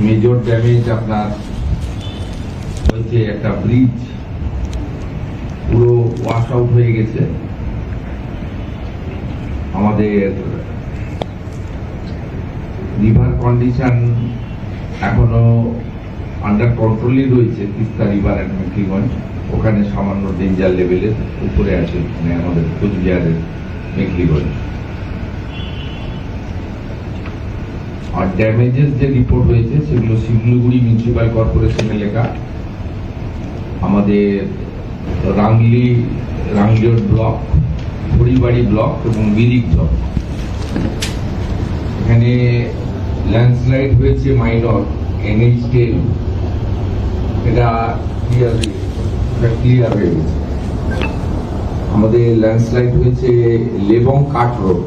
Major damage আপনার হয়েছে, একটা ব্রিজ পুরো ওয়াশ আউট হয়ে গেছে। আমাদের রিভার কন্ডিশন এখনো আন্ডার কন্ট্রোলই রয়েছে। তিস্তা রিভার অ্যান্ড মেখলিগঞ্জ ওখানে সামান্য ডেঞ্জার লেভেলের উপরে আছে, মানে আমাদের কোচবিহারের মেখলিগঞ্জ। আর ড্যামেজেস যে রিপোর্ট হয়েছে সেগুলো শিলিগুড়ি মিউনিসিপ্যাল কর্পোরেশনে লেখা, আমাদের রাংলিওর ব্লক, হরিবাড়ি ব্লক এবং মিরিক ব্লক। এখানে ল্যান্ডস্লাইড হয়েছে মাইনর NH10, এটা ক্লিয়ার হয়ে গেছে। আমাদের ল্যান্ডস্লাইড হয়েছে Lebong cart road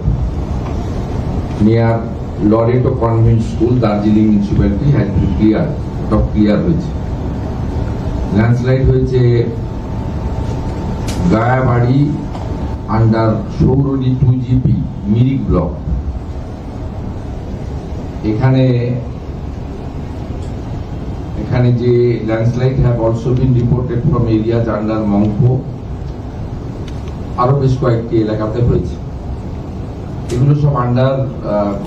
near Loreto convent school, Darjeeling municipality has been clear, সব ক্লিয়ার হয়েছে। ল্যান্ডস্লাইড হয়েছে Gayabari under Sourini 2GP Mirik block. এখানে যে landslide have also been reported from areas under Mungpoo, আরো বেশ কয়েকটি এলাকাতে হয়েছে। এগুলো সব আন্ডার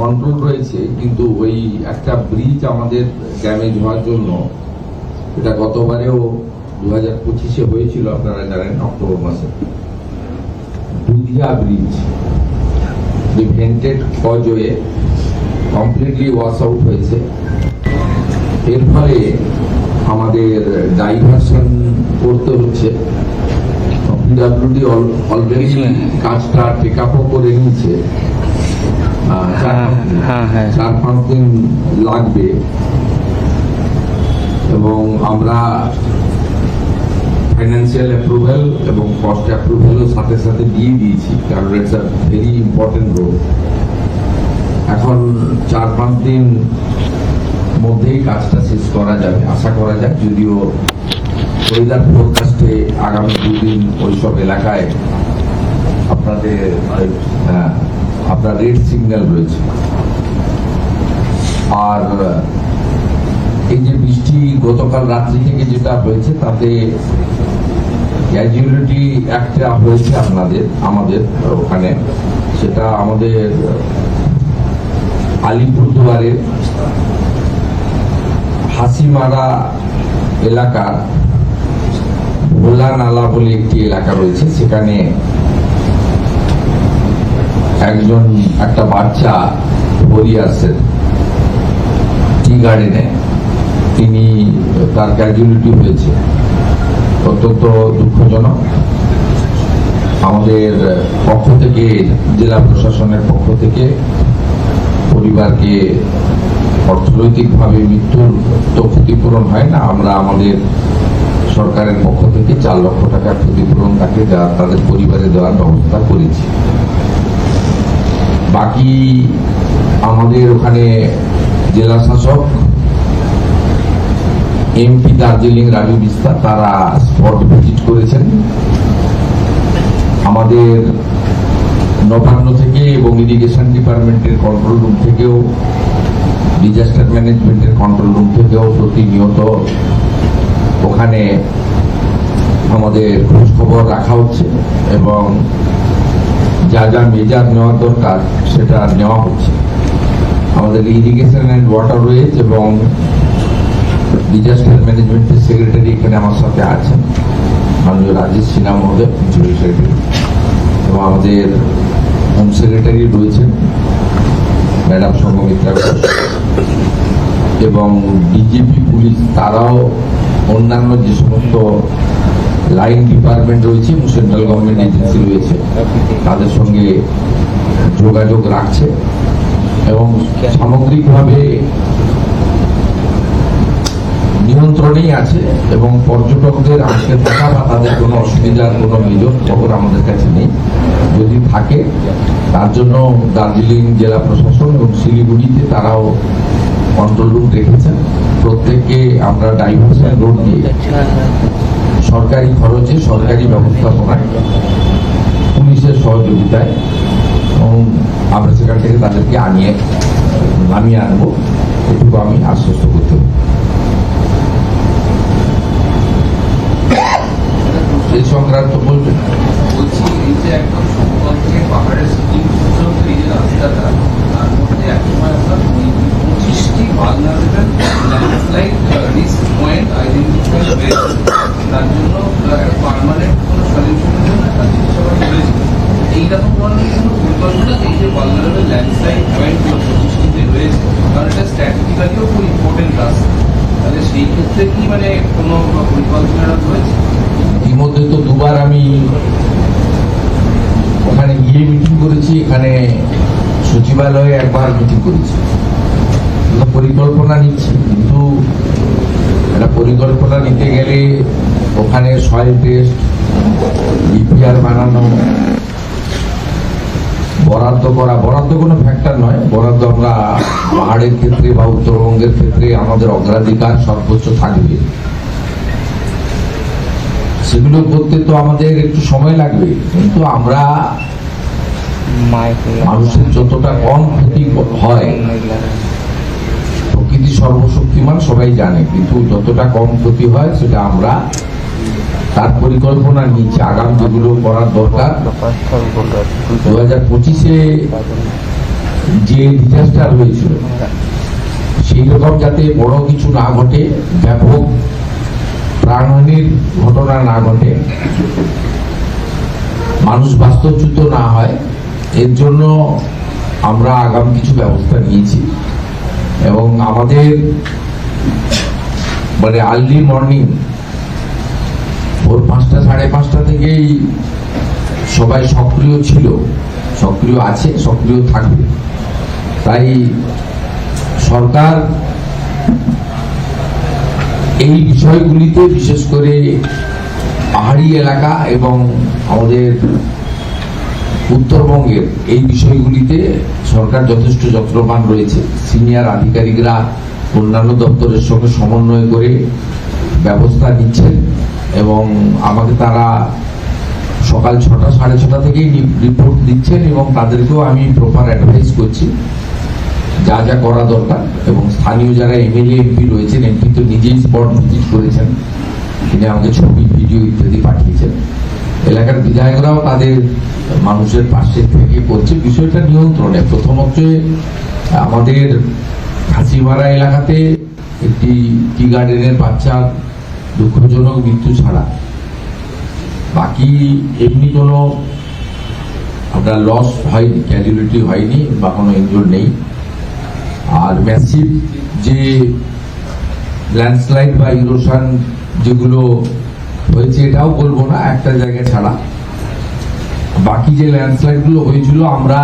কন্ট্রোল রয়েছে, কিন্তু ওই একটা ব্রিজ আমাদের ড্যামেজ হওয়ার জন্য, এটা গতবারেও 2025-এ হয়েছিল, আপনারা জানেন অক্টোবর মাসে, দুধিয়া ব্রিজ যে ভেন্টেড কজওয়ে কমপ্লিটলি ওয়াশ আউট হয়েছে। এর ফলে আমাদের ডাইভারশন করতে হচ্ছে। PWD অলরেডি কাজটা টেক আপও করে নিয়েছে, 4-5 দিন লাগবে, এবং আমরা ফাইন্যান্সিয়াল অ্যাপ্রুভাল এবং কস্ট অ্যাপ্রুভালও সাথে সাথে দিয়ে দিয়েছি, কারণ it's a very important road. এখন 4-5 দিন মধ্যেই কাজটা শেষ করা যাবে আশা করা যায়, যদিও ওয়েদার ফোরকাস্টে আগামী 2 দিন ওইসব এলাকায় আপনার রেড সিগন্যাল রয়েছে। আর এই যে বৃষ্টি গতকাল রাত্রি থেকে যেটা হয়েছে, তাতে ক্যাজুয়ালিটি একটা হয়েছে আমাদের ওখানে, সেটা আমাদের আলিপুরদুয়ারে হাসিমারা এলাকা ভোলা নালা বলে একটি এলাকা রয়েছে, সেখানে একটা বাচ্চা হরিয়াসের টি গার্ডেনে তার ক্যাজুয়ালিটি হয়েছে, অত্যন্ত দুঃখজনক। আমাদের পক্ষ থেকে, জেলা প্রশাসনের পক্ষ থেকে পরিবারকে অর্থনৈতিকভাবে মৃত্যুর তো ক্ষতিপূরণ হয় না, আমরা আমাদের সরকারের পক্ষ থেকে 4 লক্ষ টাকার ক্ষতিপূরণ তাদের পরিবারে দেওয়ার ব্যবস্থা করেছি। বাকি আমাদের ওখানে জেলা শাসক MP দার্জিলিং রাজু বিস্তার, তারা স্পট ভিজিট করেছেন। আমাদের নবান্ন থেকে এবং ইরিগেশন ডিপার্টমেন্টের কন্ট্রোল রুম থেকেও, ডিজাস্টার ম্যানেজমেন্টের কন্ট্রোল রুম থেকেও প্রতিনিয়ত ওখানে আমাদের খোঁজ খবর রাখা হচ্ছে, এবং যা মেজার নেওয়া দরকার সেটা নেওয়া হচ্ছে। আমাদের ইরিগেশন অ্যান্ড ওয়াটারওয়েজ এবং ডিজাস্টার ম্যানেজমেন্টের সেক্রেটারি এখানে আমার সাথে আছেন, মাননীয় রাজেশ সিনহা মহোদয়, প্রিন্সিপাল সেক্রেটারি, এবং আমাদের হোম সেক্রেটারি রয়েছেন ম্যাডাম সঙ্গমিত্রা ঘোষ, এবং ডিজিপি পুলিশ, তারাও অন্যান্য যে সমস্ত লাইন ডিপার্টমেন্ট রয়েছে এবং সেন্ট্রাল গভর্নমেন্ট এজেন্সি রয়েছে, তাদের সঙ্গে যোগাযোগ রাখছে, এবং সামগ্রিকভাবে নিয়ন্ত্রণেই আছে। এবং পর্যটকদের আজকে থাকা বা তাদের কোনো অসুবিধার কোনো মেজর খবর আমাদের কাছে নেই। যদি থাকে, তার জন্য দার্জিলিং জেলা প্রশাসন এবং শিলিগুড়িতে তারাও কন্ট্রোল রুম রেখেছেন। প্রত্যেককে আমরা ডাইভারশন রোড দিয়ে সরকারি খরচে, সরকারি ব্যবস্থাপনায়, পুলিশের সহযোগিতায়, এবং আমরা সেখান থেকে তাদেরকে নামিয়ে আনবো। এটুকু আমি আশ্বস্ত করতে পারি। এই সংক্রান্ত বলবেন। বলছি এই যে একদম সমতল থেকে পাহাড়ের সিকিম পর্যন্ত এই যে রাস্তাটা, তার মধ্যে একসময় আপনার 25টি vulnerable landslide risk point identify হয়েছে। তার জন্য একটা পার্মানেন্ট কোনো সলিউশনের জন্য একটা চিকিৎসা করেছিল। এইরকম ধরনের কোনো পরিকল্পনা এই যে ভালনারেবল ল্যান্ডস্লাইড পয়েন্টগুলো 25টিতে রয়েছে, কারণ এটা স্ট্র্যাটেজিক্যালিও খুব ইম্পর্টেন্ট রাস্তা, তাহলে সেই ক্ষেত্রে কি মানে কোনো পরিকল্পনা রয়েছে? ইতিমধ্যে তো দুবার আমি ওখানে গিয়ে মিটিং করেছি, এখানে সচিবালয়ে একবার মিটিং করেছি। পরিকল্পনা নিচ্ছি, কিন্তু একটা পরিকল্পনা নিতে গেলে ওখানে সয়েল টেস্ট, ডিপিআর বানানো, বরাদ্দ করা, বরাদ্দ কোনো ফ্যাক্টর নয়, বরাদ্দ আমরা পাহাড়ের ক্ষেত্রে বা উত্তরবঙ্গের ক্ষেত্রে আমাদের অগ্রাধিকার সর্বোচ্চ থাকবে। সেগুলো করতে তো আমাদের একটু সময় লাগবে, কিন্তু আমরা মানুষের যতটা কম ক্ষতি হয়, প্রকৃতি সর্বশক্তিমান সবাই জানে, কিন্তু যতটা কম ক্ষতি হয় সেটা আমরা তার পরিকল্পনা নিচ্ছি। আগাম যেগুলো করার দরকার, 2025-এ যে ডিজাস্টার হয়েছিল সেই রকম যাতে বড় কিছু না ঘটে, ব্যাপক প্রাণহানির ঘটনা না ঘটে, মানুষ বাস্তুচ্যুত না হয়, এর জন্য আমরা আগাম কিছু ব্যবস্থা নিয়েছি। এবং আমাদের মানে আর্লি মর্নিং ভোর 5টা 5:30 থেকেই সবাই সক্রিয় ছিল, সক্রিয় আছে, সক্রিয় থাকবে। তাই সরকার এই বিষয়গুলিতে, বিশেষ করে পাহাড়ি এলাকা এবং আমাদের উত্তরবঙ্গের এই বিষয়গুলিতে সরকার যথেষ্ট যত্নবান রয়েছে। সিনিয়র আধিকারিকরা অন্যান্য দপ্তরের সঙ্গে সমন্বয় করে ব্যবস্থা নিচ্ছেন এবং আমাকে তারা সকাল 6টা 6:30 থেকেই রিপোর্ট দিচ্ছেন এবং তাদেরকেও আমি প্রপার অ্যাডভাইস করছি যা যা করা দরকার। এবং স্থানীয় যারা এমএলএ এমপি রয়েছেন, এমপি তো নিজেই স্পট ভিজিট করেছেন, তিনি আমাকে ছবি ভিডিও ইত্যাদি পাঠিয়েছেন। এলাকার বিধায়করাও তাদের মানুষের পাশে থেকে করছে বিষয়টা নিয়ন্ত্রণে। প্রথমত আমাদের হাসিমারা এলাকাতে একটি টি গার্ডেনের বাচ্চার দুঃখজনক মৃত্যু ছাড়া বাকি এমনি কোনো আপনার লস হয়নি, ক্যাজুয়ালিটি হয়নি বা কোনো ইনজুর নেই। আর ম্যাসিভ যে ল্যান্ডস্লাইড বা ইরোশন যেগুলো হয়েছে, এটাও বলবো না একটা জায়গা ছাড়া, বাকি যে ল্যান্ডস্লাইড গুলো হয়েছিল আমরা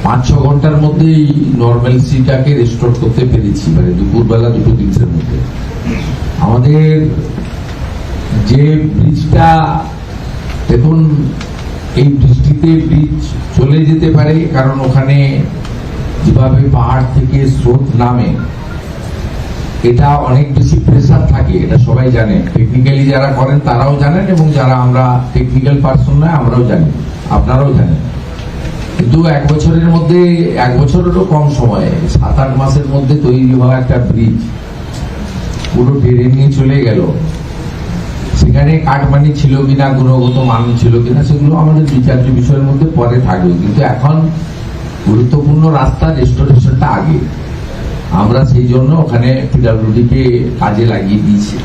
5-6 ঘন্টার মধ্যেই নর্মালসিটাকে রেস্টোর করতে পেরেছি, মানে দুপুরবেলা 2 দিনের মধ্যে। আমাদের যে ব্রিজটা, দেখুন এই বৃষ্টিতে ব্রিজ চলে যেতে পারে, কারণ ওখানে যেভাবে পাহাড় থেকে স্রোত নামে, এটা অনেক বেশি প্রেসার থাকে, এটা সবাই জানে, টেকনিক্যালি যারা করেন তারাও জানেন এবং যারা আমরা টেকনিক্যাল পার্সন নয় আমরাও জানি, আপনারাও জানেন। কিন্তু 1 বছরের মধ্যে, 1 বছরেরও কম সময়ে 7-8 মাসের মধ্যে তৈরি হওয়া একটা ব্রিজ পুরো টেনে নিয়ে চলে গেল। সেখানে কাটমানি ছিল কিনা, গুণগত মান ছিল কিনা, সেগুলো আমাদের বিচার্য বিষয়ের মধ্যে পরে থাকবে, কিন্তু এখন গুরুত্বপূর্ণ রাস্তা রেস্টোরেশনটা আগে। আমরা সেই জন্য ওখানে পিডব্লিউডি কে কাজে লাগিয়ে দিয়েছি।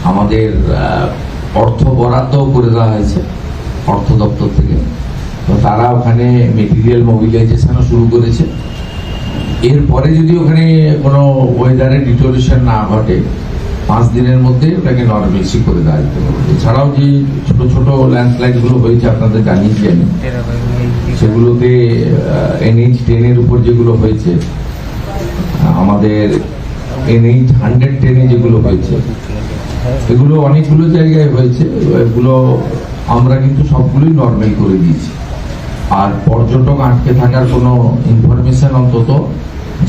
আমাদের অর্থ বরাদ্দ করে দেওয়া হয়েছে অর্থ দপ্তর থেকে, তো তারা ওখানে মেটেরিয়াল মোবিলাইজেশনও শুরু করেছে। এরপরে যদি ওখানে কোনো ওয়েদারের ডিটোরেশন না ঘটে, 5 দিনের মধ্যে ওটাকে নরমালসি করে দেওয়া যেতে পারে। এছাড়াও যে ছোট ছোট ল্যান্ডস্লাইড গুলো হয়েছে আপনাদের জানিয়েছি আমি, সেগুলোতে NH 10-এর উপর যেগুলো হয়েছে, আমাদের NH 110-এ যেগুলো হয়েছে, এগুলো অনেকগুলো জায়গায় হয়েছে, এগুলো আমরা কিন্তু সবগুলোই নর্মাল করে দিয়েছি। আর পর্যটক আটকে থাকার কোনো ইনফরমেশন অন্তত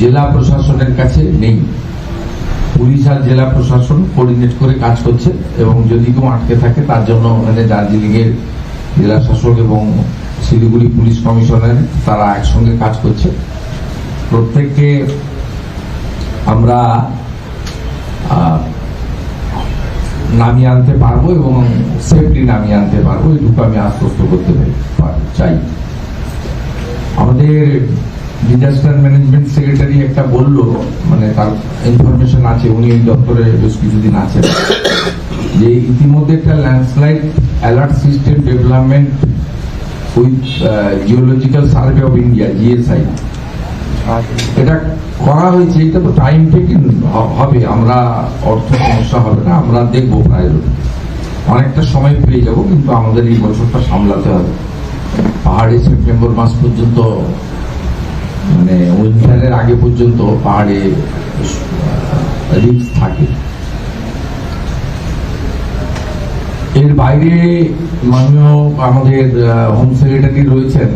জেলা প্রশাসনের কাছে নেই। পুলিশ আর জেলা প্রশাসন কোঅর্ডিনেট করে কাজ করছে এবং যদি কেউ আটকে থাকে তার জন্য ওখানে দার্জিলিং এর জেলা শাসক এবং শিলিগুড়ি পুলিশ কমিশনার তারা একসঙ্গে কাজ করছে। প্রত্যেককে আমরা নামিয়ে আনতে পারবো এবং সেফলি নামিয়ে আনতে পারবো, এটুকু আমি আশ্বস্ত করতে চাই। আমাদের ডিজাস্টার ম্যানেজমেন্ট সেক্রেটারি একটা বললো, মানে তার ইনফরমেশন আছে, উনি এই দপ্তরে বেশ কিছুদিন আছেন, যে ইতিমধ্যে একটা landslide alert system development with geological survey of India, GSI, এটা করা হয়েছে। এটা তো টাইম টেকিং হবে, আমরা অর্থ সমস্যা হবে না, আমরা দেখবো, প্রায় অনেকটা সময় পেয়ে যাব, কিন্তু আমাদের এই বছরটা সামলাতে হবে। পাহাড়ে সেপ্টেম্বর মাস পর্যন্ত, মানে উইন্টারের আগে পর্যন্ত পাহাড়ে রিস্ক থাকে। এর বাইরে মাননীয় আমাদের হোম সেক্রেটারি রয়েছেন,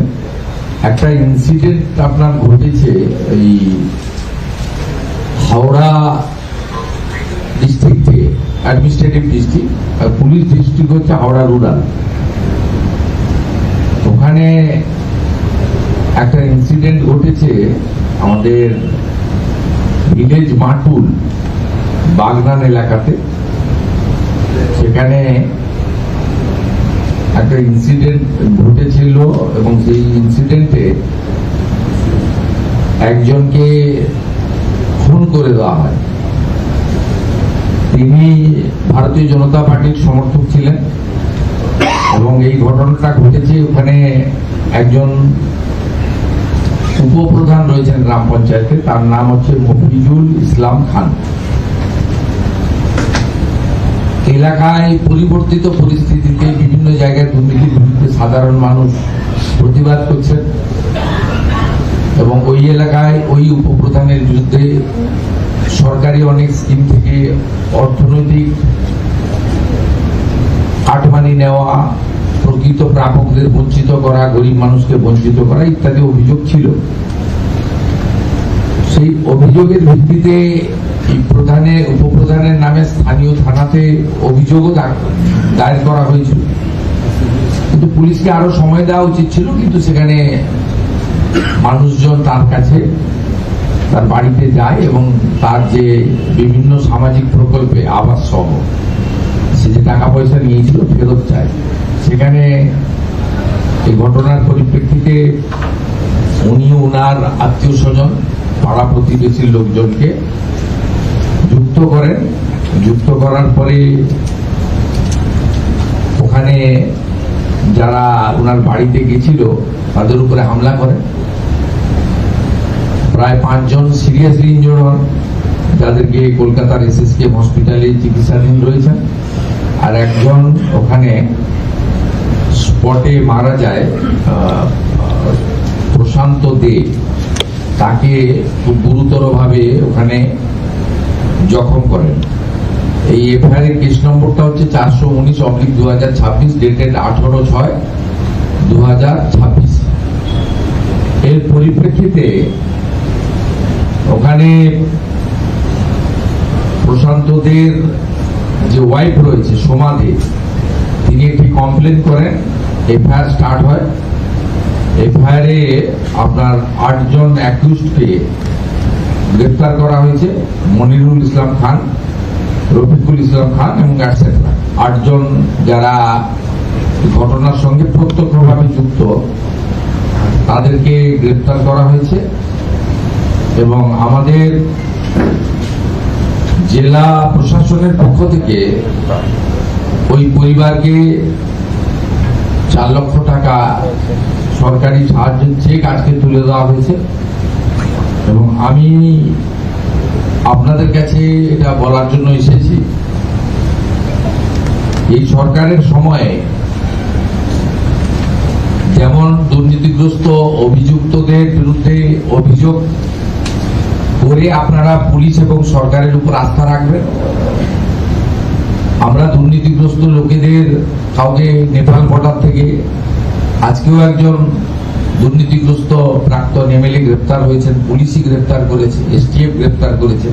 একটা ইনসিডেন্ট আপনার ঘটেছে এই হাওড়া ডিস্ট্রিক্টে, অ্যাডমিনিস্ট্রেটিভ ডিস্ট্রিক্ট, আর পুলিশ ডিস্ট্রিক্ট হচ্ছে হাওড়া রুরাল। ওখানে একটা ইনসিডেন্ট ঘটেছে আমাদের ভিলেজ মাটুল বাগনান এলাকাতে। সেখানে একটা ইনসিডেন্ট ঘটেছিল এবং সেই ইনসিডেন্টে একজনকে খুন করে দেওয়া হয়। তিনি ভারতীয় জনতা পার্টির সমর্থক ছিলেন এবং এই ঘটনাটা ঘটেছে ওখানে একজন উপপ্রধান রয়েছেন গ্রাম পঞ্চায়েতে, তার নাম হচ্ছে মফিজুল ইসলাম খান। এলাকায় পরিবর্তিত পরিস্থিতিতে বিভিন্ন জায়গায় দুর্নীতির বিরুদ্ধে সাধারণ মানুষ প্রতিবাদ করছেন এবং ওই এলাকায় ওই উপপ্রধানের বিরুদ্ধে সরকারি অনেক স্কিম থেকে অর্থনৈতিক কাটমানি নেওয়া, প্রকৃত প্রাপকদের বঞ্চিত করা, গরিব মানুষকে বঞ্চিত করা ইত্যাদি অভিযোগ ছিল। সেই অভিযোগের ভিত্তিতে এই উপপ্রধানের নামে স্থানীয় থানাতে অভিযোগও দায়ের করা হয়েছিল, কিন্তু পুলিশকে আরো সময় দেওয়া উচিত ছিল। কিন্তু সেখানে মানুষজন তার কাছে, তার বাড়িতে যায় এবং তার যে বিভিন্ন সামাজিক প্রকল্পে আবাস সহ সে যে টাকা পয়সা নিয়েছিল ফেরত চায়। সেখানে এই ঘটনার পরিপ্রেক্ষিতে উনি ওনার আত্মীয় স্বজন, পাড়া প্রতিবেশীর লোকজনকে যুক্ত করেন। যুক্ত করার পরে ওখানে যারা ওনার বাড়িতে গেছিল তাদের উপরে হামলা করেন। প্রায় 5 জন সিরিয়াসলি ইনজোর্ড হন, যাদেরকে কলকাতার এসএসকেএম হসপিটালে চিকিৎসাধীন রয়েছেন। আর একজন ওখানে স্পটে মারা যায়, প্রশান্ত দে, তাকে খুব গুরুতরভাবে ওখানে জখম করেন। এই এফআইআর এর কেস নম্বরটা হচ্ছে 419/2026, ডেটেড 18/6/2026। এর পরিপ্রেক্ষিতে ওখানে প্রশান্তদের যে ওয়াইফ রয়েছে সোমা দে, তিনি একটি কমপ্লেন করেন, এফআইআর স্টার্ট হয়। এফআইআর এ আপনার 8 জন অ্যাকিউজডকে গ্রেফতার করা হয়েছে, মনিরুল ইসলাম খান, রফিকুল ইসলাম খান এবং এটসেট্রা। 8 জন যারা ঘটনার সঙ্গে প্রত্যক্ষভাবে যুক্ত, তাদেরকে গ্রেফতার করা হয়েছে এবং আমাদের জেলা প্রশাসনের পক্ষ থেকে ওই পরিবারকে 4 লক্ষ টাকা সরকারি সাহায্যের চেক আজকে তুলে দেওয়া হয়েছে। এবং আমি আপনাদের কাছে এটা বলার জন্য এসেছি, এই সরকারের সময়ে যেমন দুর্নীতিগ্রস্ত অভিযুক্তদের বিরুদ্ধে অভিযোগ করে আপনারা পুলিশ এবং সরকারের উপর আস্থা রাখবেন, আমরা দুর্নীতিগ্রস্ত লোকেদের কাউকে নেপাল বর্ডার থেকে আজকেও একজন দুর্নীতিগ্রস্ত প্রাক্তন এমএলএ গ্রেপ্তার হয়েছেন, পুলিশই গ্রেপ্তার করেছে, এসটিএফ গ্রেপ্তার করেছে,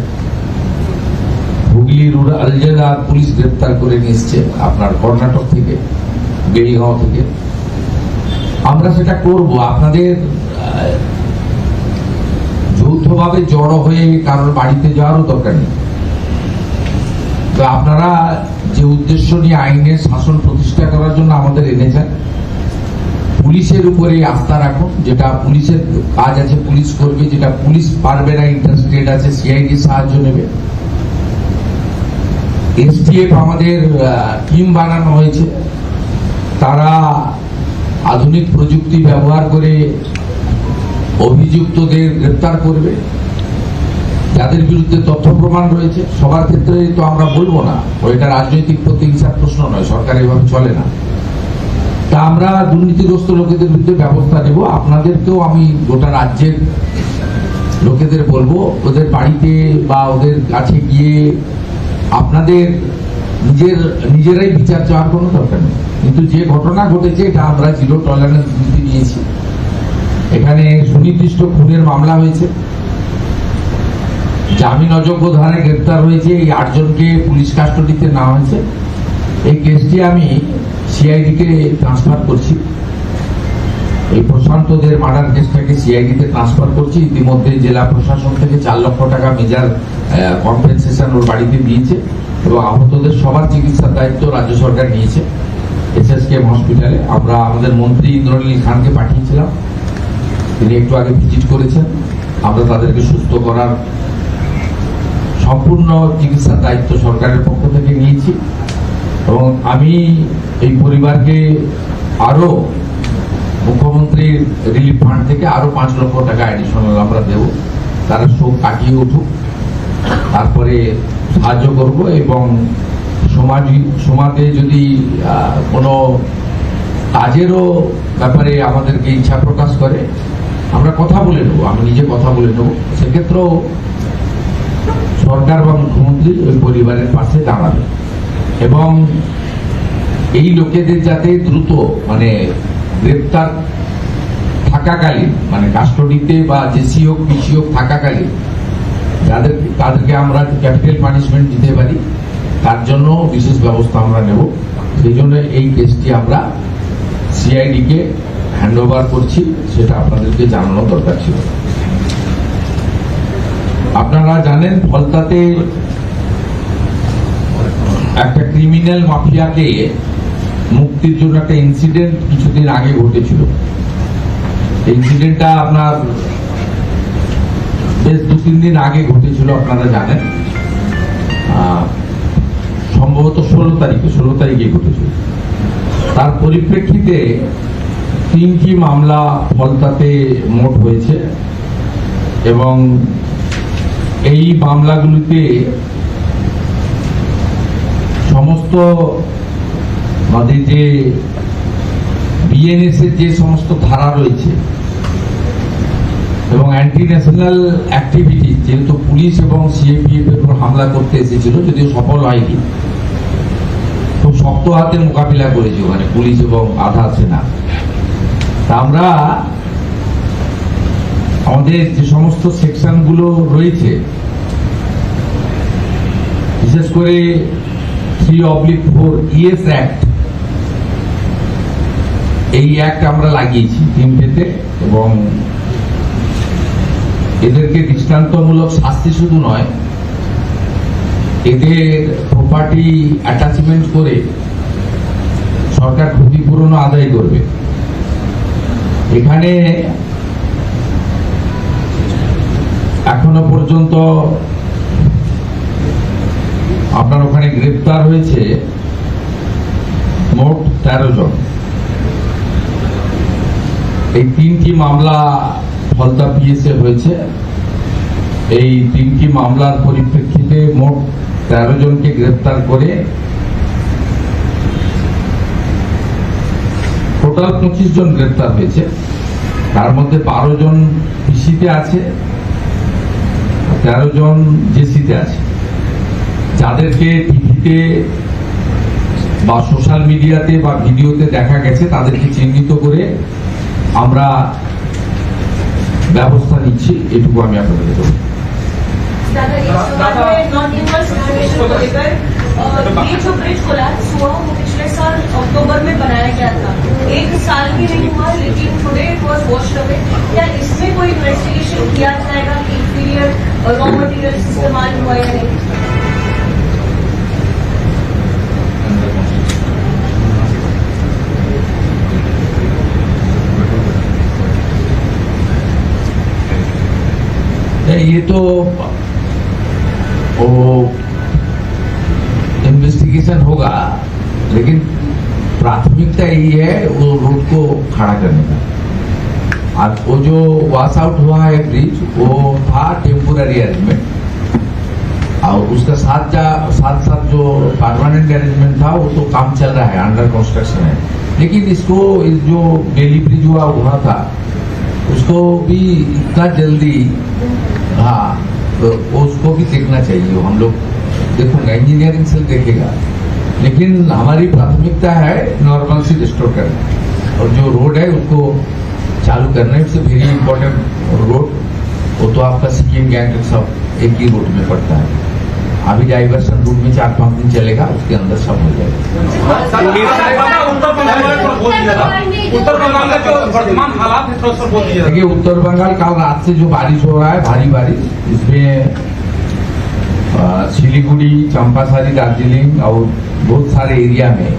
হুগলি রুরাল জেলার পুলিশ গ্রেপ্তার করে নিয়ে এসছে আপনার কর্ণাটক থেকে, বেলগাঁও থেকে। আমরা সেটা করব। আপনাদের যৌথ অবৈধভাবে জড়ো হয়ে কারোর বাড়িতে যাওয়ারও দরকার নেই। তো আপনারা যে উদ্দেশ্য নিয়ে আইনের শাসন প্রতিষ্ঠা করার জন্য আমাদের এনেছেন, পুলিশের উপরে আস্থা রাখুন। যেটা পুলিশের কাজ আছে পুলিশ করবে, যেটা পুলিশ পারবে না ইন্টারেস্টেড আছে সিআইডি সাহায্য নেবে। এসটিএফ আমাদের টিম বানানো হয়েছে, তারা আধুনিক প্রযুক্তি ব্যবহার করে অভিযুক্তদের গ্রেপ্তার করবে। যাদের বিরুদ্ধে তথ্য প্রমাণ রয়েছে সবার ক্ষেত্রে তো আমরা বলবো না, ওইটা রাজনৈতিক প্রতিহিংসার প্রশ্ন নয়, সরকার এভাবে চলে না। তা আমরা দুর্নীতিগ্রস্ত লোকেদের বিরুদ্ধে ব্যবস্থা নেব। আপনাদেরকেও আমি গোটা রাজ্যের লোকেদের বলবো, ওদের বাড়িতে বা ওদের কাছে গিয়ে আপনাদের নিজেরাই বিচার চাওয়ার কোনো দরকার নেই। কিন্তু যে ঘটনা ঘটেছে এটা আমরা জিরো টলারেন্স নীতি নিয়েছি। এখানে সুনির্দিষ্ট খুনের মামলা হয়েছে, জামিন অযোগ্য ধারায় গ্রেপ্তার হয়েছে, এই 8 জনকে পুলিশ কাস্টডিতে নেওয়া হয়েছে। এই কেসটি আমি সিআইডি কে ট্রান্সফার করছি, এই প্রশান্তদের মার্ডার কেসটাকে সিআইডি তে ট্রান্সফার করছি। ইতিমধ্যে জেলা প্রশাসন থেকে 4 লক্ষ টাকা মেজর কম্পেনসেশন ওর বাড়িতে দিয়েছে এবং আহতদের সবার চিকিৎসার দায়িত্ব রাজ্য সরকার নিয়েছে এসএসকেএম হসপিটালে। আমরা আমাদের মন্ত্রী ইন্দ্রনীল খানকে পাঠিয়েছিলাম, তিনি একটু আগে ভিজিট করেছেন। আমরা তাদেরকে সুস্থ করার সম্পূর্ণ চিকিৎসার দায়িত্ব সরকারের পক্ষ থেকে নিয়েছি এবং আমি এই পরিবারকে আরো মুখ্যমন্ত্রীর রিলিফ ফান্ড থেকে আরো 5 লক্ষ টাকা অ্যাডিশনাল আমরা দেব। তারা শোক কাটিয়ে উঠুক, তারপরে সাহায্য করব এবং সমাজে যদি কোনো কাজেরও ব্যাপারে আমাদেরকে ইচ্ছা প্রকাশ করে আমরা কথা বলে নেব, আমি নিজে কথা বলে নেব। সেক্ষেত্রেও সরকার বা মুখ্যমন্ত্রী ওই পরিবারের পাশে দাঁড়াবে এবং এই লোকেদের যাতে দ্রুত গ্রেপ্তার থাকাকালীন কাস্টডিতে বা জেসি হোক পিসি হোক থাকাকালীন তাদেরকে আমরা ক্যাপিটাল পানিশমেন্ট দিতে পারি, তার জন্য বিশেষ ব্যবস্থা আমরা নেব। সেই জন্য এই কেসটি আমরা সিআইডি কে হ্যান্ড ওভার করছি, সেটা আপনাদেরকে জানানো দরকার ছিল। আপনারা জানেন ফলতাতে একটা ক্রিমিনাল মাফিয়াকে মুক্তির জন্য একটা ইনসিডেন্ট কিছুদিন আগে ঘটেছিল। ইনসিডেন্টটা আপনার বেশ 2-3 দিন আগে ঘটেছিল, আপনারা জানেন। সম্ভবত 16 তারিখে ঘটেছিল। তার পরিপ্রেক্ষিতে 3টি মামলা ফলতাতে মোট হয়েছে এবং এই মামলাগুলিতে সমস্ত আমাদের যে বিএনএস এর যে সমস্ত ধারা রয়েছে এবং অ্যান্টি ন্যাশনাল অ্যাক্টিভিটি, যেহেতু পুলিশ এবং সিএপিএফ এর উপর হামলা করতে এসেছিল, যদিও সফল হয়নি, খুব শক্ত হাতে মোকাবিলা করেছে ওখানে পুলিশ এবং আধা সেনা। তা আমরা আমাদের যে সমস্ত সেকশনগুলো রয়েছে, বিশেষ করে 3/4 ইএস অ্যাক্ট, এই অ্যাক্ট আমরা লাগিয়েছি টিমপেতে এবং এদেরকে দৃষ্টান্তমূলক শাস্তি শুধু নয়, এদের প্রপার্টি অ্যাটাচমেন্ট করে সরকার ক্ষতিপূরণ আদায় করবে। এখানে এখনো পর্যন্ত আপনার ওখানে গ্রেপ্তার হয়েছে মোট 13 জন। এই 3টি মামলা ফলতা পিএসএ হয়েছে। এই 3টি মামলার পরিপ্রেক্ষিতে মোট 13 জনকে গ্রেপ্তার করে টোটাল 25 জন গ্রেপ্তার হয়েছে। তার মধ্যে 12 জন পিসিতে আছে, 13 জন জেসিতে আছে। যাদেরকে টিভিতে বা সোশ্যাল মিডিয়াতে বা ভিডিওতে দেখা গেছে তাদেরকে চিহ্নিত করে আমরা ব্যবস্থা নিচ্ছি, এটুকু আমি আপনাদের বলব। ये जो ब्रिज कोलैप्स हुआ वो पिछले साल अक्टूबर में बनाया गया था, 1 साल भी नहीं हुआ, लेकिन today it was washed away. क्या इसमें कोई इन्वेस्टिगेशन किया जाएगा कि इंफीरियर रॉ मटेरियल इस्तेमाल हुआ या नहीं? ये तो वो इन्वेस्टिगेशन होगा, लेकिन प्राथमिकता यही है वो रोड को खड़ा करने का। आज वो जो वॉश आउट हुआ है ब्रिज, वो था टेम्पोररी अरेंजमेंट, और उसका साथ जो परमानेंट अरेंजमेंट था वो तो काम चल रहा है, अंडर कंस्ट्रक्शन है। लेकिन इसको जो बेली ब्रिज हुआ था उसको भी इतना जल्दी, हाँ, तो उसको भी देखना चाहिए। हम लोग देखूंगा, इंजीनियरिंग सेल देखेगा, लेकिन हमारी प्राथमिकता है नॉर्मल से रिस्टोर करना, और जो रोड है उसको चालू करना है। इससे वेरी इंपॉर्टेंट रोड, वो तो आपका सिक्किम गैंगटॉक सब एक ही रूट में पड़ता है। अभी डाइवर्सन रूट में 4-5 दिन चलेगा, उसके अंदर सब हो जाएगा। उत्तर बंगाल का जो वर्तमान हालात है थोड़ा सा बोल दीजिए। देखिए, उत्तर बंगाल कल रात से जो बारिश हो रहा है, भारी बारिश, इसमें सिलीगुड़ी, चंपासारी, दार्जिलिंग और बहुत सारे एरिया में,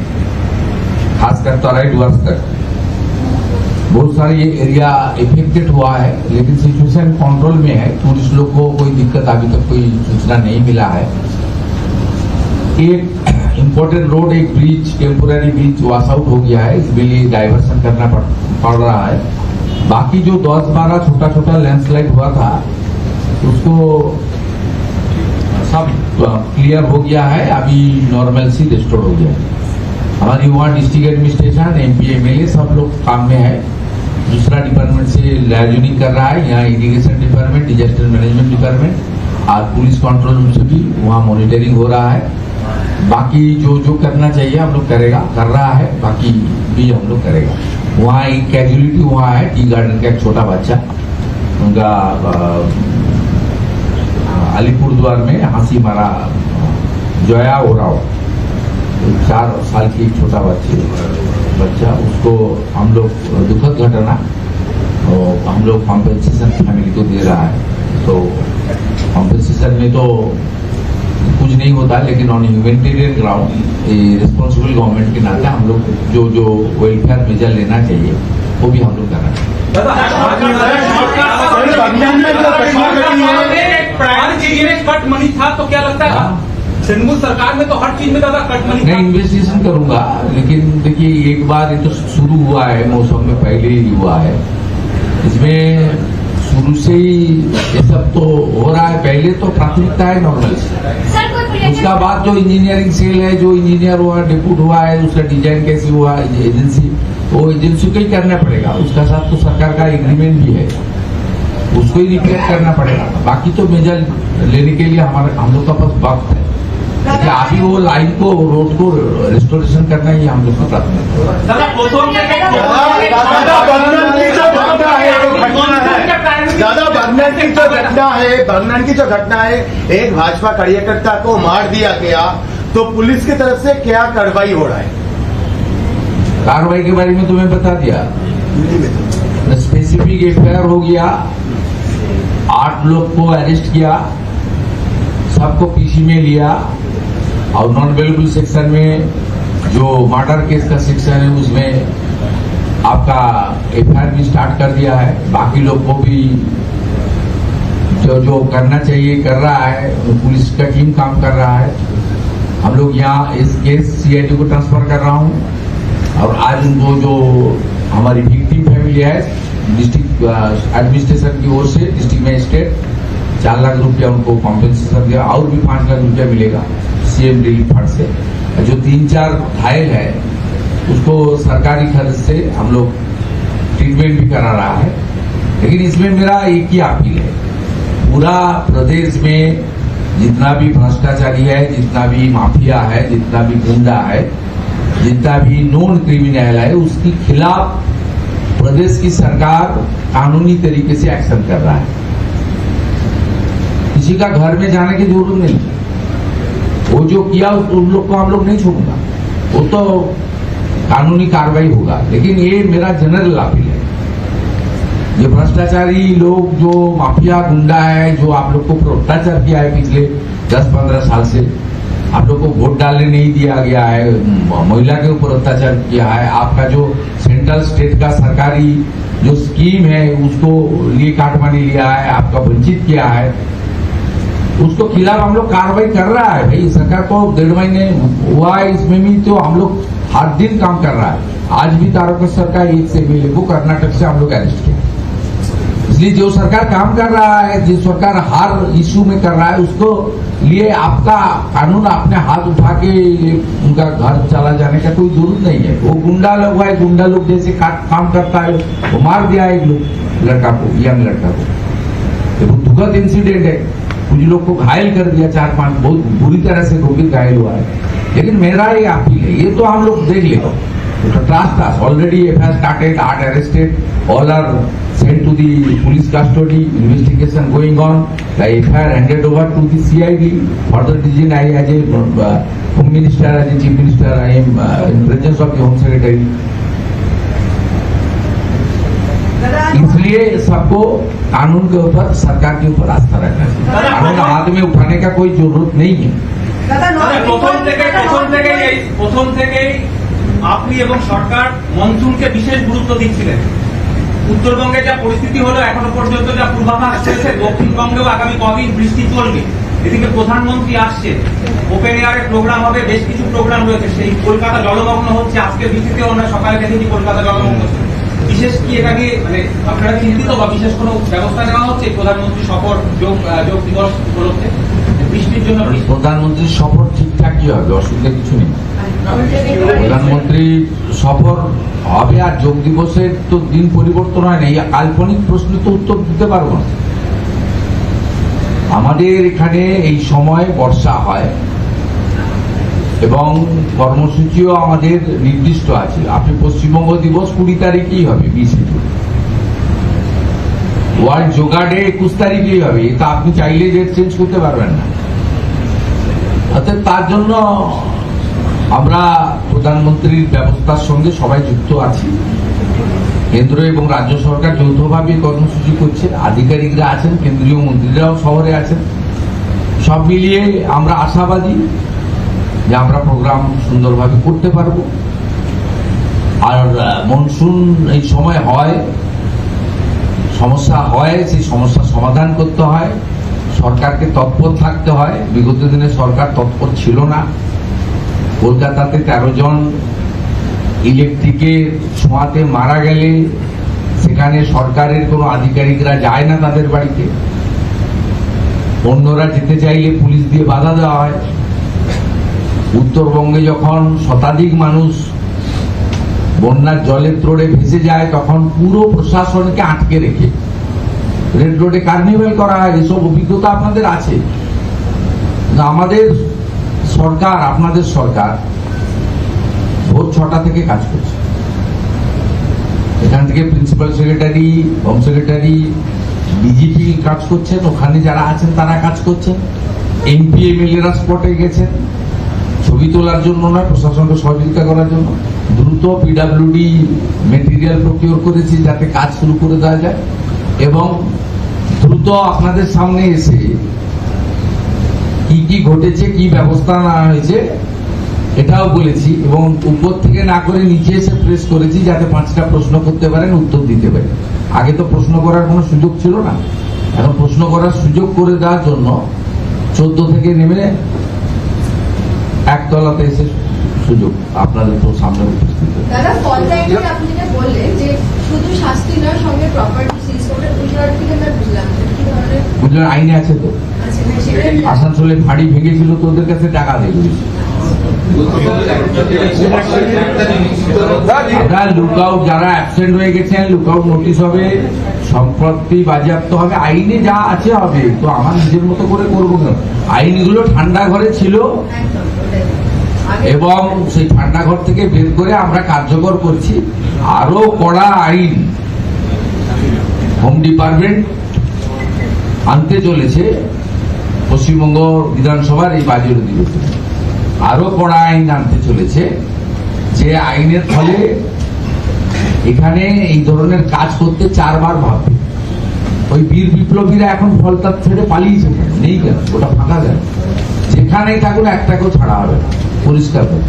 खासकर तराई डुवर्स तक बहुत सारे एरिया इफेक्टेड हुआ है, लेकिन सिचुएशन कंट्रोल में है। टूरिस्ट लोग को कोई दिक्कत अभी तक कोई सूचना नहीं मिला है। एक इम्पोर्टेंट रोड, एक bridge, temporary bridge wash out हो गया है, इसके लिए डाइवर्सन करना पड़ रहा है। बाकी जो 10-12 छोटा लैंडस्लाइड हुआ था उसको सब क्लियर हो गया है, अभी नॉर्मल सी रिस्टोर हो गया है। हमारी वहाँ डिस्ट्रिक्ट एडमिनिस्ट्रेशन, MP, MLA सब लोग काम में है। दूसरा डिपार्टमेंट से लाइजनिंग कर रहा है, यहाँ irrigation department, disaster management department और पुलिस कंट्रोल रूम से भी वहाँ मॉनिटरिंग हो रहा है। बाकी जो करना चाहिए हम लोग कर रहा है, बाकी भी हम लोग करेगा। वहाँ एक कैजुअलिटी हुआ है, टी गार्डन का एक छोटा बच्चा, उनका अलीपुरद्वार में हांसी मारा, जोया ओराव, 4 साल की एक छोटा बच्चा, उसको हम लोग दुखद घटना, और हम लोग कॉम्पेंसेशन फैमिली को दे रहा है। तो कॉम्पेंसेशन में तो कुछ नहीं होता, लेकिन on humanitarian ground responsible government के नाते हम लोग जो वेलफेयर मेजर लेना चाहिए वो भी हम लोग कर रहे हैं। कट मनी था, तो क्या लगता है तृणमूल सरकार में तो हर चीज में ज्यादा कट मनी? मैं इन्वेस्टिगेशन करूंगा, लेकिन देखिए एक बार ये तो शुरू हुआ है, मौसम में पहले ही हुआ है, इसमें शुरू से ही ये सब तो हो रहा है। पहले तो प्राथमिकता है नॉर्मल से, उसका बाद जो इंजीनियरिंग सेल है, जो इंजीनियर हुआ, डिप्यूट हुआ है, उसका डिजाइन कैसे हुआ, एजेंसी, वो एजेंसी को ही करना पड़ेगा। उसका साथ तो सरकार का एग्रीमेंट भी है, उसको ही रिपेयर करना पड़ेगा। बाकी तो मेजर लेने के लिए हम लोग का पास वक्त है। अभी वो लाइन को, रोड को रिस्टोरेशन करना ही हम लोग का प्राथमिकता है। दादा, बगनान की जो घटना है, एक भाजपा कार्यकर्ता को मार दिया गया, तो पुलिस की तरफ से क्या कार्रवाई हो रहा है? कार्रवाई के बारे में तुम्हें बता दिया, स्पेसिफिक एफआईआर हो गया, 8 लोग को अरेस्ट किया, सबको पीसी में लिया, और नॉन अवेलेबल सेक्शन में जो मर्डर केस का सेक्शन है उसमें आपका एफआईआर भी स्टार्ट कर दिया है। बाकी लोग को भी जो करना चाहिए कर रहा है, पुलिस का टीम काम कर रहा है। हम लोग यहाँ इस केस CID को ट्रांसफर कर रहा हूँ, और आज उनको जो हमारी विक्टिम फैमिली है, डिस्ट्रिक्ट एडमिनिस्ट्रेशन की ओर से डिस्ट्रिक्ट मजिस्ट्रेट 4 लाख रुपया उनको कॉम्पेंसेशन दिया, और भी 5 लाख रुपया मिलेगा CM रिलीफ फंड से। जो 3-4 घायल है उसको सरकारी खर्च से हम लोग ट्रीटमेंट भी करा रहा है। लेकिन इसमें मेरा एक ही अपील है, पूरा प्रदेश में जितना भी भ्रष्टाचारी है, जितना भी माफिया है, जितना भी गुंडा है, जितना भी नॉन क्रिमिनल है, उसके खिलाफ प्रदेश की सरकार कानूनी तरीके से एक्शन कर रहा है। किसी का घर में जाने की जरूरत नहीं, वो जो किया उन लोग को हम लोग नहीं छोड़ूंगा, वो तो कानूनी कार्रवाई होगा। लेकिन ये मेरा जनरल अपील है, ये भ्रष्टाचारी लोग जो माफिया गुंडा है, जो आप लोग को अत्याचार किया है पिछले 10-15 साल से, आप लोग को वोट डालने नहीं दिया गया है, महिला के ऊपर अत्याचार किया है, आपका जो सेंट्रल स्टेट का सरकारी जो स्कीम है उसको लिए काटमानी लिया है, आपका वंचित किया है, उसको खिलाफ हम लोग कार्रवाई कर रहा है। भाई सरकार को 1.5 महीने हुआ है, इसमें भी तो हम लोग हर दिन काम कर रहा है। आज भी तारकेश्वर का एक एमएलए को कर्नाटक से हम लोग अरेस्ट किया। इसलिए जो सरकार काम कर रहा है, जो सरकार हर इश्यू में कर रहा है, उसको लिए आपका कानून अपने हाथ उठा के उनका घर चला जाने का कोई जरूरत नहीं है। वो गुंडा लोग है, गुंडा लोग जैसे काम करता है, वो मार दिया एक लोग लड़का को, यंग लड़का को। तो दुखद इंसिडेंट है, कुछ लोग को घायल कर दिया, 4-5 बहुत बुरी तरह से गंभीर घायल हुआ है। लेकिन मेरा ये अपील है, ये तो हम लोग देख लेगा, trust us, already FIR started, 8 arrested, all are sent to the police custody, investigation going on, the FIR handed over to the CID, further decision I as a Home Minister, as a Chief Minister, I am in presence of the Home Secretary. इसलिए सबको कानून के ऊपर, सरकार के ऊपर आस्था रखना चाहिए। कानून हाथ में उठाने का कोई जरूरत नहीं है। প্রথম থেকেই আপনি এবং সরকার মনসুনকে বিশেষ গুরুত্ব দিচ্ছিলেন। উত্তরবঙ্গে যা পরিস্থিতি হলো, এখনো পর্যন্ত যা পূর্বাভাস চলছে, দক্ষিণবঙ্গেও আগামী কদিন বৃষ্টি চলবে। এদিকে প্রধানমন্ত্রী আসছে, ওপেন এয়ারে প্রোগ্রাম হবে, বেশ কিছু প্রোগ্রাম রয়েছে। সেই কলকাতা জলমগ্ন হচ্ছে, আজকে বৃষ্টিতে আমরা সকালে দেখেছি কলকাতা জলমগ্ন হচ্ছে। বিশেষ কি এটা কি মানে আপনারা চিন্তিত বা বিশেষ কোনো ব্যবস্থা নেওয়া হচ্ছে প্রধানমন্ত্রী সফর যোগ দিবস উপলক্ষে বৃষ্টির জন্য? প্রধানমন্ত্রীর সফর ঠিকঠাকই হবে, অসুবিধা কিছু নেই। প্রধানমন্ত্রী সফর হবে, আর যোগ দিবসের তো দিন পরিবর্তন হয় না। এই কাল্পনিক প্রশ্ন তো উত্তর দিতে পারবো না। আমাদের এখানে এই সময় বর্ষা হয় এবং কর্মসূচিও আমাদের নির্দিষ্ট আছে। আপনি পশ্চিমবঙ্গ দিবস 20 তারিখেই হবে, 20 জুন। ওয়ার্ল্ড যোগা ডে 21 তারিখেই হবে, এটা আপনি চাইলে ডেট চেঞ্জ করতে পারবেন না। অর্থাৎ তার জন্য আমরা প্রধানমন্ত্রীর ব্যবস্থার সঙ্গে সবাই যুক্ত আছি। কেন্দ্র এবং রাজ্য সরকার যৌথভাবে কর্মসূচি করছে, আধিকারিকরা আছেন, কেন্দ্রীয় মন্ত্রীরাও শহরে আছেন। সব মিলিয়ে আমরা আশাবাদী যে আমরা প্রোগ্রাম সুন্দরভাবে করতে পারবো। আর মনসুন এই সময় হয়, সমস্যা হয়, সেই সমস্যা সমাধান করতে হয়, সরকারকে তৎপর থাকতে হয়। বিগত দিনে সরকার তৎপর ছিল না। কলকাতাতে 13 জন ইলেকট্রিকের ছোঁয়াতে মারা গেলে সেখানে সরকারের কোনো আধিকারিকরা যায় না তাদের বাড়িতে। অন্যরা যেতে চাইলে পুলিশ দিয়ে বাধা দেওয়া হয়। উত্তরবঙ্গে যখন শতাধিক মানুষ বন্যার জলের ত্রোড়ে ভেসে যায়, তখন পুরো প্রশাসনকে আটকে রেখে রেড রোডে কার্নিভেল করা হয়। এসব অভিজ্ঞতা আপনাদের আছে। আমাদের সরকার, আপনাদের সরকার ভোর 6টা থেকে কাজ করছে। এখান থেকে principal secretary, home secretary, DGP কাজ করছেন, ওখানে যারা আছেন তারা কাজ করছেন, MP MLA-রা স্পটে গেছেন, ছবি তোলার জন্য নয়, প্রশাসনকে সহযোগিতা করার জন্য। দ্রুত PWD মেটেরিয়াল প্রকিউর করেছি যাতে কাজ শুরু করে দেওয়া যায়, এবং দ্রুত আপনাদের সামনে এসে কি কি ঘটেছে, কি ব্যবস্থা নেওয়া হয়েছে এটাও বলেছি, এবং উপর থেকে না করে নিচে এসে প্রেস করেছি যাতে 5টা প্রশ্ন করতে পারেন, উত্তর দিতে পারেন। আগে তো প্রশ্ন করার কোনো সুযোগ ছিল না, এখন প্রশ্ন করার সুযোগ করে দেওয়ার জন্য 14 থেকে নেমে একতলাতে এসে সুযোগ আপনাদের তো সামনে উপস্থিত। দাদা, ফল টাইমে আপনি যেটা বললেন যে শুধু শাস্তি নয়, সঙ্গে প্রপার্টি সিজ করে, ওইটার থেকে আমরা বুঝলাম কি ধরনের বুঝলেন, আইনে আছে তো। আচ্ছা, আসানসোলে ফাঁড়ি ভেঙেছিল তো ওদের কাছে টাকা দিয়ে দিয়েছে। লুকআউট যারা অ্যাবসেন্ট হয়ে গেছেন, লুকআউট নোটিশ হবে, সম্পত্তি বাজেয়াপ্ত হবে, আইনে যা আছে হবে। তো আমার নিজের মতো করে করবো না, আইনগুলো ঠান্ডা ঘরে ছিল এবং সেই ঠান্ডা ঘর থেকে বের করে আমরা কার্যকর করছি। আরো কড়া আইন হোম ডিপার্টমেন্ট আনতে চলেছে, পশ্চিমবঙ্গ বিধানসভার এই বাজেট অধিবেশনে আরো কড়া আইন আনতে চলেছে, যে আইনের ফলে এখানে এই ধরনের কাজ করতে 4 বার ভাববে। ওই বীর বিপ্লবীরা এখন ফলতার ছেড়ে পালিয়েছে, নেই কেন, ওটা ফাঁকা যায়, যেখানেই থাকুন একটাকেও ছাড়া হবে না, পরিষ্কার করে।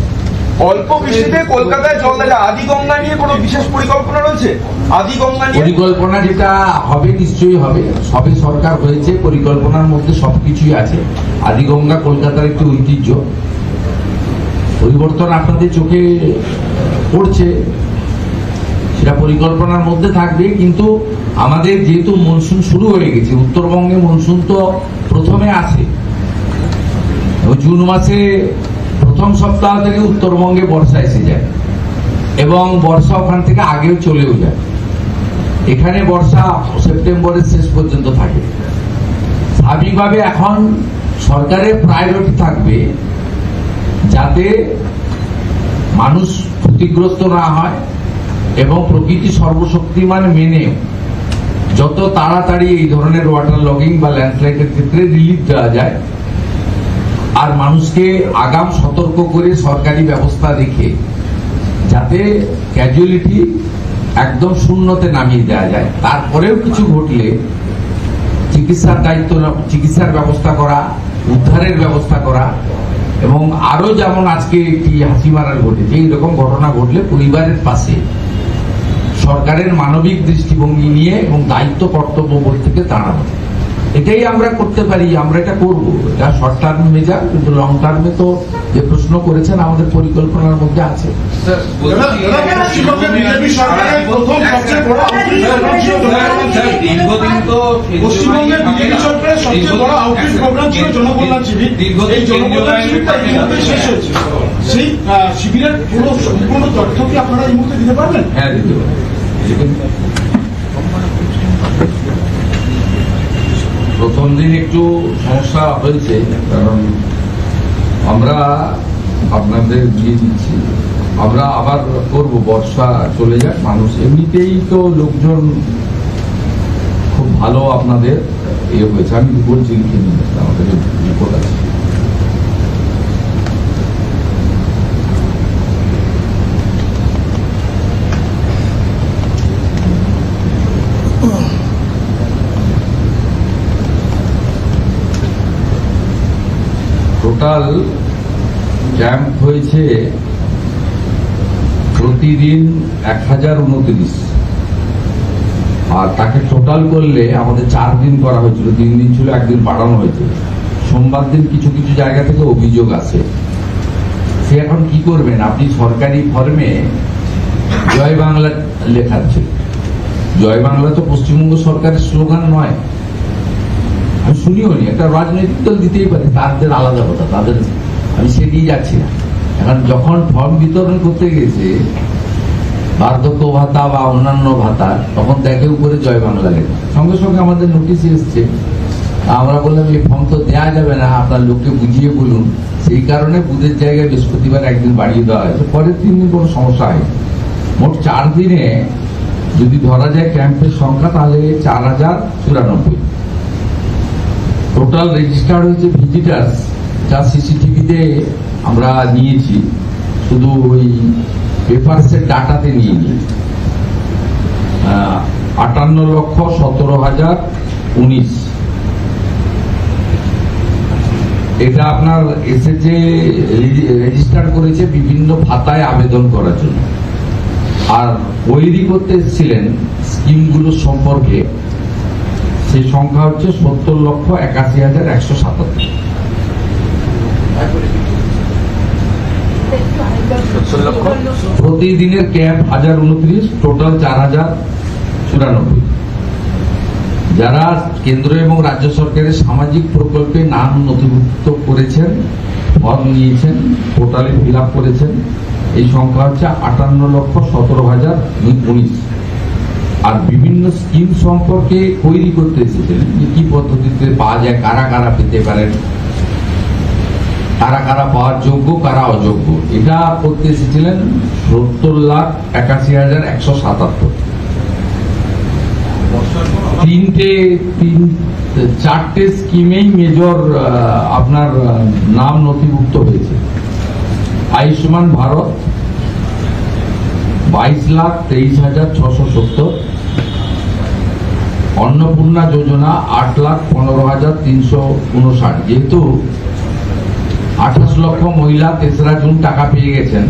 অল্প বৃষ্টিতে কলকাতায় জল দেখা, আদিগঙ্গা নিয়ে কোনো বিশেষ পরিকল্পনা রয়েছে? আদিগঙ্গা নিয়ে পরিকল্পনা যেটা হবে নিশ্চয়ই হবে, সবে সরকার হয়েছে, পরিকল্পনার মধ্যে সবকিছুই আছে। আদিগঙ্গা কলকাতার একটি ঐতিহ্য, পরিবর্তন আপনাদের চোখে পড়ছে, সেটা পরিকল্পনার মধ্যে থাকবে। কিন্তু আমাদের যেহেতু মনসুন শুরু হয়ে গেছে, উত্তরবঙ্গে মনসুন তো প্রথমে আসে, জুন মাসে প্রথম সপ্তাহ থেকে উত্তরবঙ্গে বর্ষা এসে যায় এবং বর্ষা ওখান থেকে আগেও চলেও যায়। এখানে বর্ষা সেপ্টেম্বরের শেষ পর্যন্ত থাকে। স্বাভাবিকভাবে এখন সরকারের প্রায়োরিটি থাকবে যাতে মানুষ ক্ষতিগ্রস্ত না হয় এবং প্রকৃতি সর্বশক্তিমান মেনে যত তাড়াতাড়ি এই ধরনের ওয়াটার লগিং বা ল্যান্ডস্লাইডের ক্ষেত্রে রিলিফ দেওয়া যায়, আর মানুষকে আগাম সতর্ক করে সরকারি ব্যবস্থা রেখে যাতে ক্যাজুয়ালিটি একদম শূন্যতে নামিয়ে দেওয়া যায়। তারপরেও কিছু ঘটলে চিকিৎসার দায়িত্ব, চিকিৎসার ব্যবস্থা করা, উদ্ধারের ব্যবস্থা করা, এবং আরো যেমন আজকে একটি হাসি মারার ঘটেছে, এইরকম ঘটনা ঘটলে পরিবারের পাশে সরকারের মানবিক দৃষ্টিভঙ্গি নিয়ে এবং দায়িত্ব কর্তব্যবোধ থেকে দাঁড়ানো, এটাই আমরা করতে পারি, আমরা এটা করবো। এটা শর্ট টার্ম মেজার, কিন্তু লং টার্মে তো যে প্রশ্ন করেছেন আমাদের পরিকল্পনার মধ্যে আছে। স্যার, পশ্চিমবঙ্গে বিজেপি সরকারের প্রথম সবচেয়ে বড় আউটরিচ প্রোগ্রাম ছিল জনকল্যাণ শিবির। দীর্ঘদিন তো পশ্চিমবঙ্গে বিজেপি সরকারের সবচেয়ে বড় আউটরিচ প্রোগ্রাম ছিল জনকল্যাণ শিবির। এই জনকল্যাণ শিবিরটা এই মুহূর্তে শেষ হয়েছে। সেই শিবিরের পুরো সম্পূর্ণ তথ্য কি আপনারা এই মুহূর্তে দিতে পারবেন? হ্যাঁ, দিতে পারি। প্রথম দিন একটু সমস্যা হয়েছে, কারণ আমরা আপনাদের দিয়ে দিচ্ছি, আমরা আবার করব, বর্ষা চলে যাক, মানুষ এমনিতেই তো লোকজন খুব ভালো আপনাদের ইয়ে হয়েছে। আমি বলছি আমাদের রিপোর্ট আছে। টোটাল ক্যাম্প হয়েছে প্রতিদিন 1029, আর তাকে টোটাল করলে আমাদের 4 দিন করা হয়েছিল, 3 দিন ছিল, 1 দিন বাড়ানো হয়েছে। সোমবার দিন কিছু কিছু জায়গা থেকে অভিযোগ আছে, সে এখন কি করবেন, আপনি সরকারি ফর্মে জয় বাংলা লেখাচ্ছে। জয় বাংলা তো পশ্চিমবঙ্গ সরকারের স্লোগান নয়, আমি শুনিও নি, একটা রাজনৈতিক দল দিতেই পারে, তাদের আলাদা কথা, তাদের আমি সেদিকে যাচ্ছি না। এখন যখন ফর্ম বিতরণ করতে গেছে বার্ধক্য ভাতা বা অন্যান্য ভাতা, তখন দেখে উপরে জয় বাংলা লেখা, সঙ্গে সঙ্গে আমাদের নোটিশ এসছে। আমরা বললাম এই ফর্ম তো দেওয়া যাবে না, আপনার লোককে বুঝিয়ে বলুন। সেই কারণে বুধের জায়গায় বৃহস্পতিবার 1 দিন বাড়িয়ে দেওয়া হয়েছে, পরের 3 দিন কোনো সমস্যা হয়নি। মোট 4 দিনে যদি ধরা যায় ক্যাম্পের সংখ্যা, তাহলে 4094। টোটাল রেজিস্টার্ড হয়েছে ভিজিটার্স, যা সিসিটিভিতে আমরা নিয়েছি, শুধু ওই পেপারসের ডাটাতে নিয়ে নিই, 58,17,019। এটা আপনার এসেছে, রেজিস্টার করেছে বিভিন্ন ভাতায় আবেদন করার জন্য, আর ওয়েরি করতে এসেছিলেন স্কিমগুলো সম্পর্কে, সেই সংখ্যা হচ্ছে 70,81,177। প্রতিদিনের ক্যাম্প 1029, টোটাল 4094। যারা কেন্দ্র এবং রাজ্য সরকারের সামাজিক প্রকল্পে নাম নথিভুক্ত করেছেন, ফর্ম নিয়েছেন, পোর্টালে ফিল আপ করেছেন, এই সংখ্যা হচ্ছে 58,17,019। আর বিভিন্ন স্কিম সম্পর্কে কোয়েরি করতে এসেছিলেন, যে কি পদ্ধতিতে পাওয়া যায়, কারা কারা পেতে পারেন, কারা কারা পাওয়ার যোগ্য, কারা অযোগ্য, এটা করতে এসেছিলেন 70,81,177। চারটে স্কিমেই মেজর আপনার নাম নথিভুক্ত হয়েছে। আয়ুষ্মান ভারত 22,23,670, অন্নপূর্ণা যোজনা 8,15,359। যেহেতু 28 লক্ষ মহিলা 3রা জুন টাকা পেয়ে গেছেন,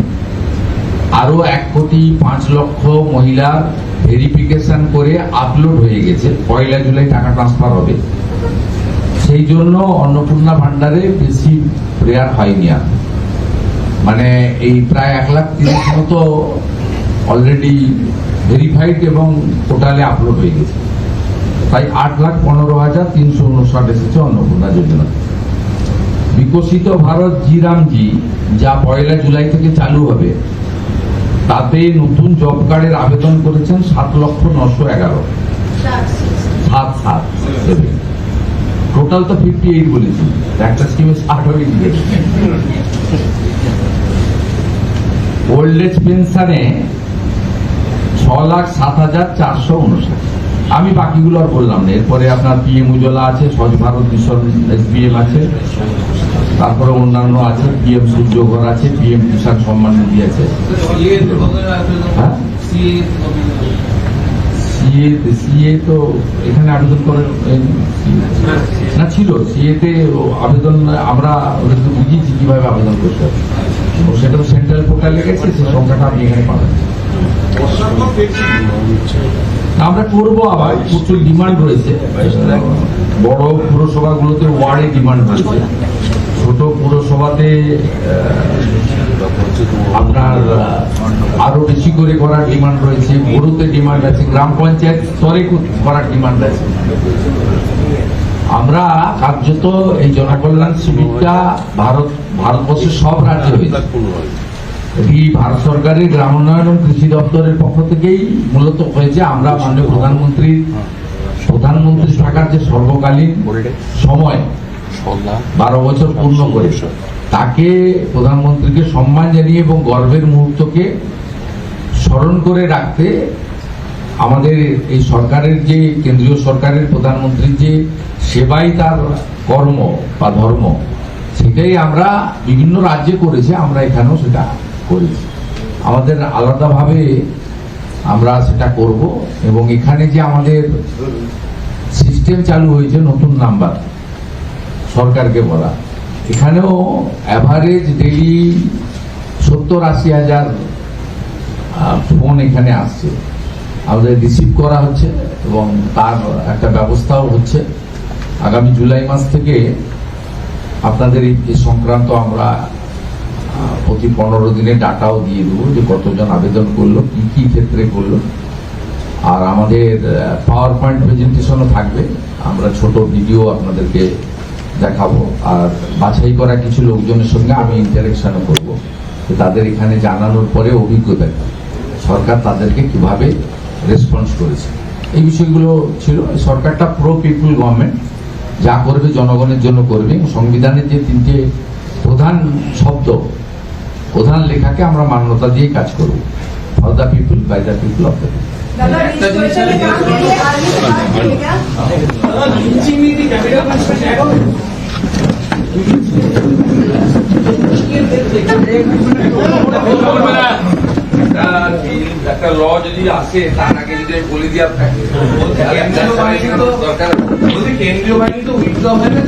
আরো 1,05,00,000 মহিলার ভেরিফিকেশন করে আপলোড হয়ে গেছে, 1 জুলাই টাকা ট্রান্সফার হবে। সেই জন্য অন্নপূর্ণা ভান্ডারে বেশি প্রেয়ার হয়নি আর, মানে এই প্রায় 1,30,000 মতো অলরেডি ভেরিফাইড এবং পোর্টালে আপলোড হয়ে গেছে। তাই 8,15,359 এসেছে অন্নপূর্ণা যোজনা। বিকশিত ভারত জি রামজি, যা 1 জুলাই থেকে চালু হবে, তাতে নতুন জব কার্ডের আবেদন করেছেন 7,911,000। 7 টোটাল তো 58 বলেছি, একটা স্কিমে 60 হয়ে গেছে। ওল্ড এজ পেনশনে 6,07,459। আমি বাকিগুলো আর বললাম না। এরপরে আপনার পিএম উজ্জ্বলা আছে, স্বচ্ছ ভারত মিশন এসবিএম আছে, তারপরে অন্যান্য আছে, পিএম সূর্যঘর আছে, পিএম কিষাণ সম্মান নিধি আছে। হ্যাঁ, সিএ তো এখানে আবেদন করেন না, ছিল সিএতে আবেদন, আমরা ওদেরকে বুঝিয়েছি কিভাবে আবেদন করতে হবে। সেটা তো সেন্ট্রাল পোর্টালে গেছে, সেই সংখ্যাটা আপনি এখানে পাবেন। আমরা করবো, আবার প্রচুর ডিমান্ড রয়েছে। বড় পুরসভাগুলোতে ওয়ার্ডে ডিমান্ড রয়েছে, ছোট পুরসভাতে আপনার আরো বেশি করে করার ডিমান্ড রয়েছে, বড়তে ডিমান্ড আছে, গ্রাম পঞ্চায়েত স্তরে করার ডিমান্ড আছে। আমরা কার্যত এই জনকল্যাণ শিবিরটা ভারতবর্ষের সব রাজ্যে হয়েছে। এটি ভারত সরকারের গ্রাম উন্নয়ন এবং কৃষি দপ্তরের পক্ষ থেকেই মূলত হয়েছে। আমরা মাননীয় প্রধানমন্ত্রী থাকার যে সর্বকালীন সময় 12 বছর পূর্ণ করে, তাকে প্রধানমন্ত্রীকে সম্মান জানিয়ে এবং গর্বের মুহূর্তকে স্মরণ করে রাখতে আমাদের এই সরকারের যে কেন্দ্রীয় সরকারের প্রধানমন্ত্রীর যে সেবাই তার কর্ম বা ধর্ম, সেটাই আমরা বিভিন্ন রাজ্যে করেছি, আমরা এখানেও সেটা করেছি। আমাদের আলাদাভাবে আমরা সেটা করব। এবং এখানে যে আমাদের সিস্টেম চালু হয়েছে নতুন নাম্বার সরকারকে বলা, এখানেও অ্যাভারেজ ডেইলি 70-80 হাজার ফোন এখানে আসছে, আমাদের রিসিভ করা হচ্ছে এবং তার একটা ব্যবস্থাও হচ্ছে। আগামী জুলাই মাস থেকে আপনাদের এই সংক্রান্ত আমরা প্রতি 15 দিনে ডাটাও দিয়ে দেবো, যে কতজন আবেদন করলো, কি কি ক্ষেত্রে করলো। আর আমাদের পাওয়ার পয়েন্ট প্রেজেন্টেশনও থাকবে, আমরা ছোট ভিডিও আপনাদেরকে দেখাবো। আর বাছাই করা কিছু লোকজনের সঙ্গে আমি ইন্টারেকশনও করবো, তাদের এখানে জানানোর পরে অভিজ্ঞতা সরকার তাদেরকে কিভাবে রেসপন্স করেছে, এই বিষয়গুলো ছিল। সরকারটা প্রো পিপুল গভর্নমেন্ট, যা করবে জনগণের জন্য করবে। সংবিধানের যে 3টে প্রধান শব্দ, প্রধান লেখাকে আমরা মান্যতা দিয়ে কাজ করব। For the people, by the people, of the people. একটা ল যদি আসে, তার আগে যদি বলে দিয়ে আপনাকে কেন্দ্রীয় বাহিনী তো উইথড্র হয় না।